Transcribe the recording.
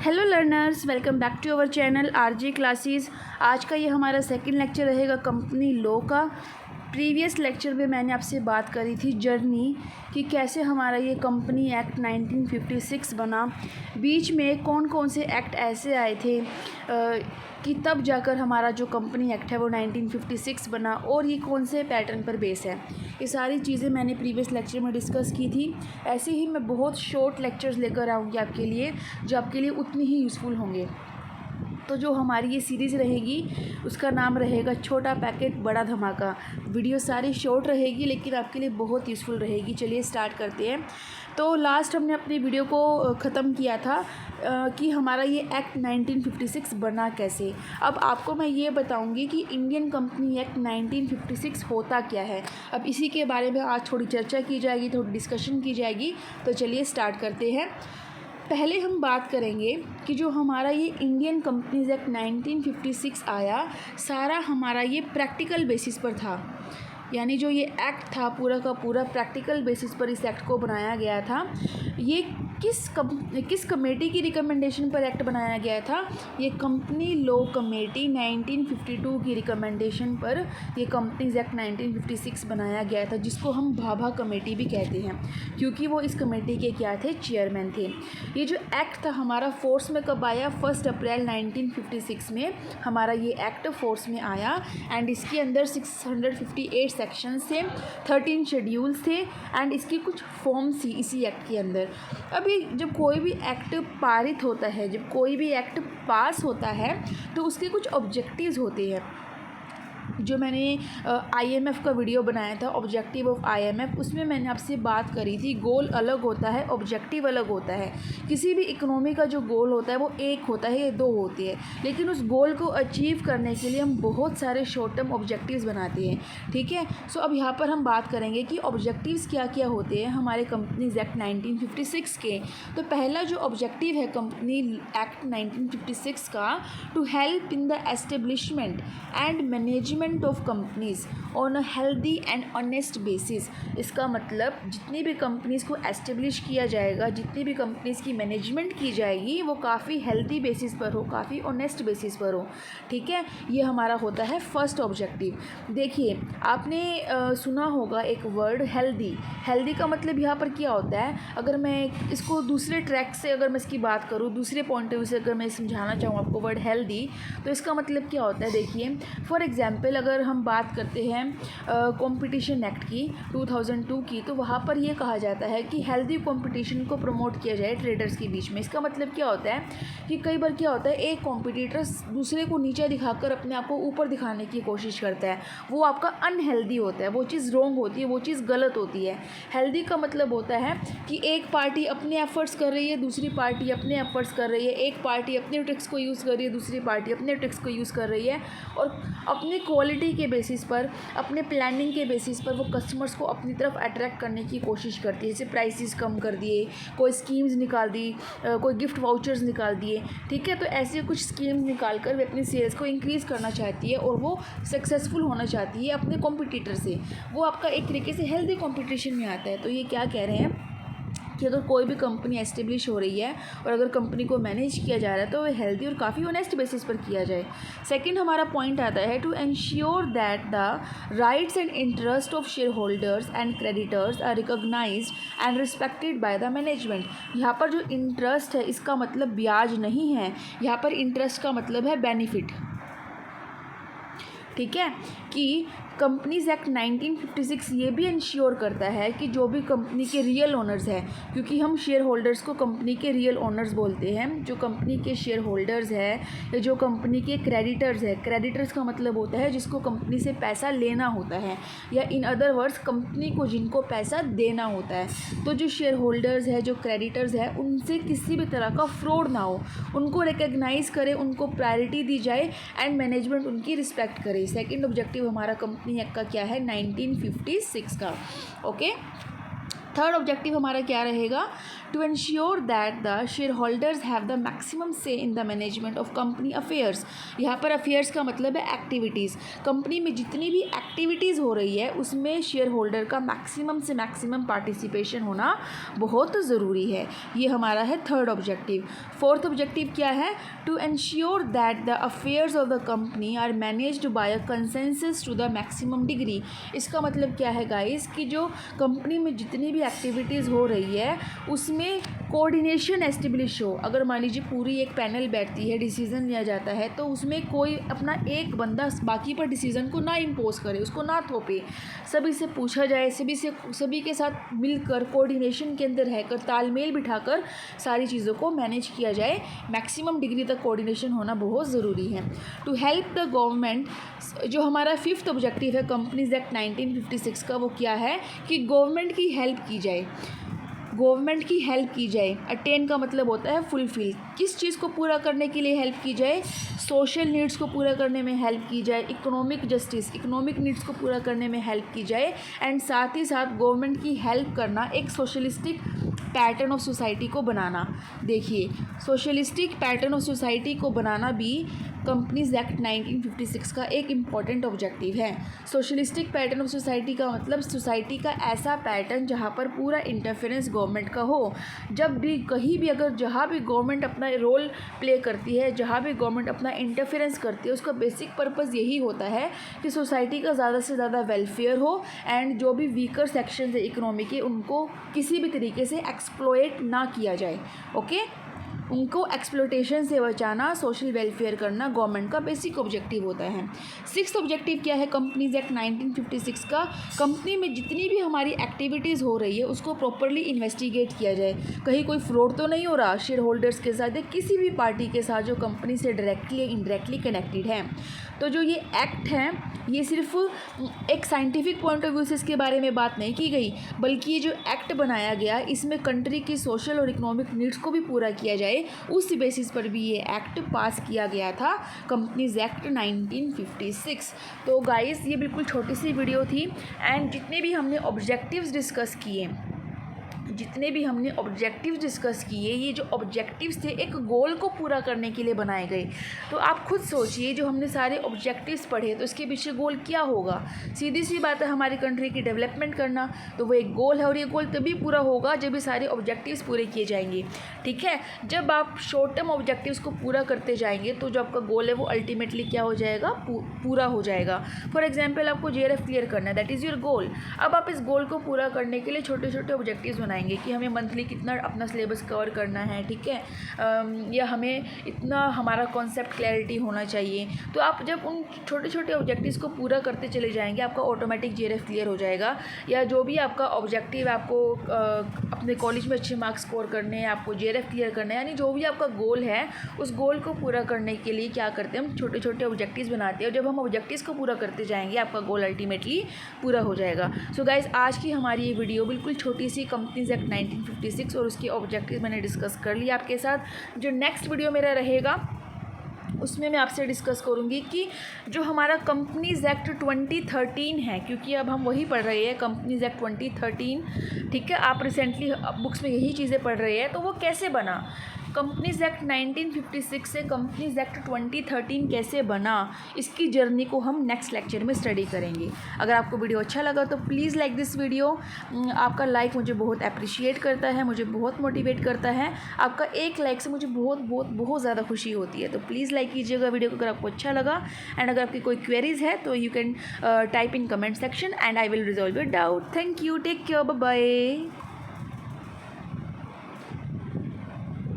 Hello learners, welcome back to our channel RJ classes. आज का ये हमारा सेकंड लेक्चर रहेगा कंपनी लॉ का। प्रीवियस लेक्चर में मैंने आपसे बात करी थी जर्नी कि कैसे हमारा ये कंपनी एक्ट 1956 बना। बीच में कौन कौन से एक्ट ऐसे आए थे कि तब जाकर हमारा जो कंपनी एक्ट है वो 1956 बना, और ये कौन से पैटर्न पर बेस है। ये सारी चीज़ें मैंने प्रीवियस लेक्चर में डिस्कस की थी। ऐसे ही मैं बहुत शॉर्ट लेक्चर्स लेकर आऊँगी आपके लिए, जो आपके लिए उतनी ही यूज़फुल होंगे। तो जो हमारी ये सीरीज़ रहेगी उसका नाम रहेगा छोटा पैकेट बड़ा धमाका। वीडियो सारी शॉर्ट रहेगी लेकिन आपके लिए बहुत यूज़फुल रहेगी। चलिए स्टार्ट करते हैं। तो लास्ट हमने अपनी वीडियो को ख़त्म किया था कि हमारा ये एक्ट 1956 बना कैसे। अब आपको मैं ये बताऊंगी कि इंडियन कंपनी एक्ट 1956 होता क्या है। अब इसी के बारे में आज थोड़ी चर्चा की जाएगी, थोड़ी डिस्कशन की जाएगी। तो चलिए स्टार्ट करते हैं। पहले हम बात करेंगे कि जो हमारा ये इंडियन कंपनीज़ एक्ट 1956 आया, सारा हमारा ये प्रैक्टिकल बेसिस पर था। यानी जो ये एक्ट था पूरा का पूरा प्रैक्टिकल बेसिस पर इस एक्ट को बनाया गया था। ये किस कमेटी की रिकमेंडेशन पर एक्ट बनाया गया था? ये कंपनी लॉ कमेटी 1952 की रिकमेंडेशन पर ये कंपनीज़ एक्ट 1956 बनाया गया था, जिसको हम भाभा कमेटी भी कहते हैं, क्योंकि वो इस कमेटी के क्या थे, चेयरमैन थे। ये जो एक्ट था हमारा फोर्स में कब आया? 1 अप्रैल 1956 में हमारा ये एक्ट फोर्स में आया। एंड इसके अंदर 658 सेक्शंस थे, 13 शेड्यूल्स थे, एंड इसकी कुछ फॉर्म्स थी इसी एक्ट के अंदर। अभी जब कोई भी एक्ट पारित होता है, जब कोई भी एक्ट पास होता है, तो उसके कुछ ऑब्जेक्टिव्स होते हैं। जो मैंने IMF का वीडियो बनाया था, ऑब्जेक्टिव ऑफ IMF, उसमें मैंने आपसे बात करी थी। गोल अलग होता है, ऑब्जेक्टिव अलग होता है। किसी भी इकोनॉमी का जो गोल होता है वो एक होता है या दो होते हैं, लेकिन उस गोल को अचीव करने के लिए हम बहुत सारे शॉर्ट टर्म ऑब्जेक्टिव्स बनाते हैं। ठीक है। सो अब यहाँ पर हम बात करेंगे कि ऑब्जेक्टिव्स क्या क्या होते हैं हमारे कंपनीज एक्ट 1956 के। तो पहला जो ऑब्जेक्टिव है कंपनी एक्ट 1956 का, to help in the establishment and management of companies on a healthy and honest basis. इसका मतलब जितनी भी कंपनीज़ को एस्टेब्लिश किया जाएगा, जितनी भी कंपनीज़ की मैनेजमेंट की जाएगी, वो काफ़ी हेल्दी बेसिस पर हो, काफ़ी ऑनेस्ट बेसिस पर हो। ठीक है। ये हमारा होता है फर्स्ट ऑब्जेक्टिव। देखिए, आपने सुना होगा एक वर्ड हेल्दी। हेल्दी का मतलब यहाँ पर क्या होता है? अगर मैं इसको दूसरे ट्रैक से अगर मैं इसकी बात करूँ, दूसरे पॉइंट ऑफ व्यू से अगर मैं समझाना चाहूँ आपको वर्ड हेल्दी, तो इसका मतलब क्या होता है? देखिए, फॉर एग्जाम्पल अगर हम बात करते हैं कंपटीशन एक्ट की 2002 की, तो वहाँ पर ये कहा जाता है कि हेल्दी कंपटीशन को प्रमोट किया जाए ट्रेडर्स के बीच में। इसका मतलब क्या होता है कि कई बार क्या होता है, एक कॉम्पिटिटर दूसरे को नीचे दिखाकर अपने आप को ऊपर दिखाने की कोशिश करता है, वो आपका अनहेल्दी होता है, वो चीज़ रॉन्ग होती है, वो चीज़ गलत होती है। हेल्दी का मतलब होता है कि एक पार्टी अपने एफर्ट्स कर रही है, दूसरी पार्टी अपने एफर्ट्स कर रही है, एक पार्टी अपने ट्रिक्स को यूज़ कर रही है, दूसरी पार्टी अपने ट्रिक्स को यूज़ कर रही है, और अपने क्वालिटी के बेसिस पर, अपने प्लानिंग के बेसिस पर वो कस्टमर्स को अपनी तरफ अट्रैक्ट करने की कोशिश करती है। जैसे प्राइसेस कम कर दिए, कोई स्कीम्स निकाल दी, कोई गिफ्ट वाउचर्स निकाल दिए। ठीक है। तो ऐसे कुछ स्कीम्स निकाल कर वे अपनी सेल्स को इंक्रीज़ करना चाहती है और वो सक्सेसफुल होना चाहती है अपने कॉम्पिटिटर से। वो आपका एक तरीके से हेल्दी कॉम्पिटिशन में आता है। तो ये क्या कह रहे हैं कि अगर कोई भी कंपनी एस्टेब्लिश हो रही है और अगर कंपनी को मैनेज किया जा रहा है, तो वो हेल्दी और काफ़ी ऑनेस्ट बेसिस पर किया जाए। सेकंड हमारा पॉइंट आता है, to ensure that the rights and interest of share holders and creditors are recognised and respected by the management. यहाँ पर जो इंटरेस्ट है, इसका मतलब ब्याज नहीं है, यहाँ पर इंटरेस्ट का मतलब है बेनिफिट। ठीक है। कि कंपनीज एक्ट 1956 ये भी इंश्योर करता है कि जो भी कंपनी के रियल ओनर्स हैं, क्योंकि हम शेयर होल्डर्स को कंपनी के रियल ओनर्स बोलते हैं, जो कंपनी के शेयर होल्डर्स है या जो कंपनी के क्रेडिटर्स है। क्रेडिटर्स का मतलब होता है जिसको कंपनी से पैसा लेना होता है, या इन अदर वर्ड्स कंपनी को जिनको पैसा देना होता है। तो जो शेयर होल्डर्स है, जो क्रेडिटर्स है, उनसे किसी भी तरह का फ्रॉड ना हो, उनको रिकग्नाइज़ करे, उनको प्रायोरिटी दी जाए, एंड मैनेजमेंट उनकी रिस्पेक्ट करे। सेकेंड ऑब्जेक्टिव हमारा कंपनी एक्ट का क्या है? 1956 का। ओके। थर्ड ऑब्जेक्टिव हमारा क्या रहेगा? To ensure that the shareholders have the maximum say in the management of company affairs. यहाँ पर अफेयर्स का मतलब है एक्टिविटीज़। कंपनी में जितनी भी एक्टिविटीज़ हो रही है उसमें शेयर होल्डर का मैक्सिमम से मैक्सिमम पार्टिसिपेशन होना बहुत ज़रूरी है। ये हमारा है थर्ड ऑब्जेक्टिव। फोर्थ ऑब्जेक्टिव क्या है? To ensure that the affairs of the company are managed by a consensus to the maximum degree. इसका मतलब क्या है गाइस कि जो कंपनी में जितनी भी एक्टिविटीज़ हो रही है उसमें कोऑर्डिनेशन एस्टेब्लिश हो। अगर मान लीजिए पूरी एक पैनल बैठती है, डिसीज़न लिया जाता है, तो उसमें कोई अपना एक बंदा बाकी पर डिसीज़न को ना इम्पोज करे, उसको ना थोपे, सभी से पूछा जाए, सभी के साथ मिलकर कोऑर्डिनेशन के अंदर रहकर तालमेल बिठाकर सारी चीज़ों को मैनेज किया जाए। मैक्सिमम डिग्री तक कोऑर्डिनेशन होना बहुत ज़रूरी है। टू हेल्प द गवर्नमेंट, जो हमारा फिफ्थ ऑब्जेक्टिव है कंपनीज एक्ट 1956 का, वो क्या है कि गवर्नमेंट की हेल्प की जाए। गवर्नमेंट की हेल्प की जाए। अटेन का मतलब होता है फुलफिल। किस चीज़ को पूरा करने के लिए हेल्प की जाए? सोशल नीड्स को पूरा करने में हेल्प की जाए, इकोनॉमिक जस्टिस, इकोनॉमिक नीड्स को पूरा करने में हेल्प की जाए। एंड साथ ही साथ गवर्नमेंट की हेल्प करना एक सोशलिस्टिक पैटर्न ऑफ सोसाइटी को बनाना। देखिए, सोशलिस्टिक पैटर्न ऑफ सोसाइटी को बनाना भी कंपनीज एक्ट 1956 का एक इम्पॉर्टेंट ऑब्जेक्टिव है। सोशलिस्टिक पैटर्न ऑफ सोसाइटी का मतलब सोसाइटी का ऐसा पैटर्न जहाँ पर पूरा इंटरफेरेंस गवर्नमेंट का हो। जब भी कहीं भी अगर जहाँ भी गवर्नमेंट अपना रोल प्ले करती है, जहाँ भी गवर्नमेंट अपना इंटरफेरेंस करती है, उसका बेसिक पर्पज़ यही होता है कि सोसाइटी का ज़्यादा से ज़्यादा वेलफेयर हो एंड जो भी वीकर सेक्शन है इकोनॉमी के उनको किसी भी तरीके से एक्सप्लॉइट ना किया जाए। ओके, उनको एक्सप्लोटेशन से बचाना, सोशल वेलफेयर करना गवर्नमेंट का बेसिक ऑब्जेक्टिव होता है। सिक्स्थ ऑब्जेक्टिव क्या है कंपनीज एक्ट 1956 का? कंपनी में जितनी भी हमारी एक्टिविटीज़ हो रही है उसको प्रॉपरली इन्वेस्टिगेट किया जाए। कहीं कोई फ्रॉड तो नहीं हो रहा शेयर होल्डर्स के साथ या किसी भी पार्टी के साथ जो कंपनी से डायरेक्टली या इनडायरेक्टली कनेक्टेड है। तो जो ये एक्ट है ये सिर्फ एक साइंटिफिक पॉइंट ऑफ व्यू से इसके बारे में बात नहीं की गई, बल्कि ये जो एक्ट बनाया गया इसमें कंट्री की सोशल और इकोनॉमिक नीड्स को भी पूरा किया जाए, उस बेसिस पर भी ये एक्ट पास किया गया था, कंपनीज एक्ट 1956। तो गाइस ये बिल्कुल छोटी सी वीडियो थी एंड जितने भी हमने ऑब्जेक्टिव्स डिस्कस किए, ये जो ऑब्जेक्टिव्स थे एक गोल को पूरा करने के लिए बनाए गए। तो आप खुद सोचिए, जो हमने सारे ऑब्जेक्टिव्स पढ़े तो इसके पीछे गोल क्या होगा? सीधी सी बात है, हमारी कंट्री की डेवलपमेंट करना। तो वो एक गोल है और ये गोल तभी पूरा होगा जब ये सारे ऑब्जेक्टिव्स पूरे किए जाएंगे। ठीक है, जब आप शॉर्ट टर्म ऑब्जेक्टिव्स को पूरा करते जाएंगे तो जो आपका गोल है वो अल्टीमेटली क्या हो जाएगा? पूरा हो जाएगा। फॉर एग्जाम्पल आपको JRF क्लियर करना है, दैट इज़ योर गोल। अब आप इस गोल को पूरा करने के लिए छोटे छोटे ऑब्जेक्टिव्स बनाएंगे कि हमें मंथली कितना अपना सिलेबस कवर करना है, ठीक है, या हमें इतना हमारा कॉन्सेप्ट क्लैरिटी होना चाहिए। तो आप जब उन छोटे छोटे ऑब्जेक्टिव्स को पूरा करते चले जाएंगे आपका ऑटोमेटिक JRF क्लियर हो जाएगा। या जो भी आपका ऑब्जेक्टिव है, आपको अपने कॉलेज में अच्छे मार्क्स स्कोर करने हैं, आपको JRF क्लियर करना है, यानी जो भी आपका गोल है उस गोल को पूरा करने के लिए क्या करते हैं, हम छोटे छोटे ऑब्जेक्टिव्स बनाते हैं और जब हम ऑब्जेक्टिव्स को पूरा करते जाएंगे आपका गोल अल्टीमेटली पूरा हो जाएगा। सो गाइज, आज की हमारी ये वीडियो बिल्कुल छोटी सी कंपनीज एक्ट 1956 और उसके ऑब्जेक्टिव मैंने डिस्कस कर लिया आपके साथ। जो नेक्स्ट वीडियो मेरा रहेगा उसमें मैं आपसे डिस्कस करूंगी कि जो हमारा कंपनीज एक्ट 2013 है, क्योंकि अब हम वही पढ़ रहे हैं कंपनीज एक्ट 2013, ठीक है, आप रिसेंटली बुक्स में यही चीज़ें पढ़ रहे हैं, तो वो कैसे बना? कंपनीज एक्ट 1956 से कंपनीज एक्ट 2013 कैसे बना, इसकी जर्नी को हम नेक्स्ट लेक्चर में स्टडी करेंगे। अगर आपको वीडियो अच्छा लगा तो प्लीज़ लाइक दिस वीडियो। आपका लाइक मुझे बहुत अप्रिशिएट करता है, मुझे बहुत मोटिवेट करता है। आपका एक लाइक से मुझे बहुत बहुत बहुत ज़्यादा खुशी होती है। तो प्लीज़ लाइक कीजिएगा वीडियो को अगर आपको अच्छा लगा। एंड अगर आपकी कोई क्वेरीज़ है तो you can type in comment section and I will resolve your doubt. Thank you, take care, bye bye.